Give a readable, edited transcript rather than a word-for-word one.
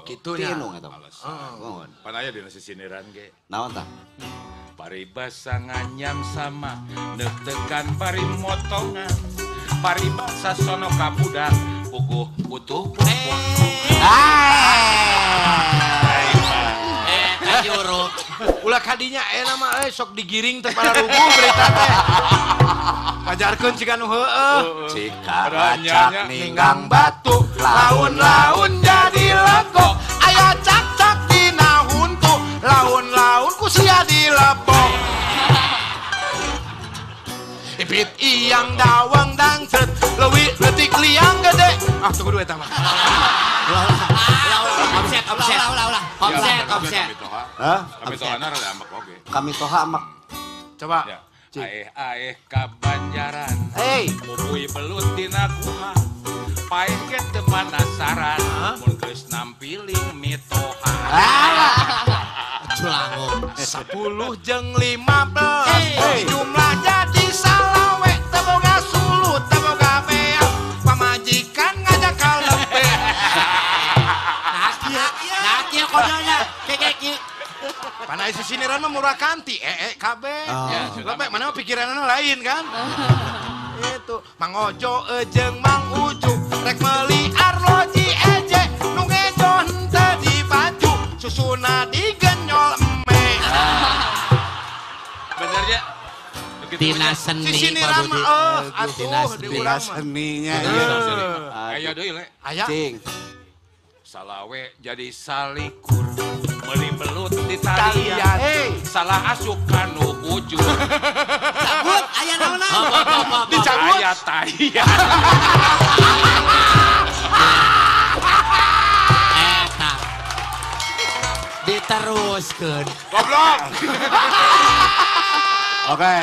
Kitunya. Tinung eta. Heeh. Pan aya dina sisiniran ge. Naon tah? Paribasa nganyam sama neuk-teukan pari motongan. Paribasa sono ka budak puguh butuh. Juruk. Ulah kadinya nama sok digiring teh para rubuh berita teh. Pajarkeun ciga nu heueuh. Cika racak ninggang batu, laun-laun jadi lego. Aya cak-cak dina huntu, laun-laun ku sia dilepok. Ipit iyang dawang dangset, leuwih leutik liang gede. Ah tunggu dulu eta mah. Omset. Hah? Kami tohana rada ambek oge. Kami toha amak. Coba. Ya. Aeh ka Banjaran. Hey. Bubui belut dina kuha. Paeh ge teu penasaran mun geus nampiling mitoha. Culangung. 10 jeung 15 jumlah jadi salawe teboga sulut teboga beak pamajikan ngajak kalebe Nah, kodenya kekeki. panai sisiniran mah murah kanti kabeh lebih mana pikiranna lain kan itu Mang Ojo jeung Mang Uju rek meuli arloji eje nu ngejon teu di baju susuna digenyol eme Benernya. Dina seni sisiniran mah atuh di Dina urang mah seninya. Aya deui le. aya Cing. Salawe jadi salikur. Meuli belut di talian. talian Salah asup kanu ujung. cabut aya naonna. Dicabut? Aya tayang. Eta. Diteruskeun. Goblok. Oke.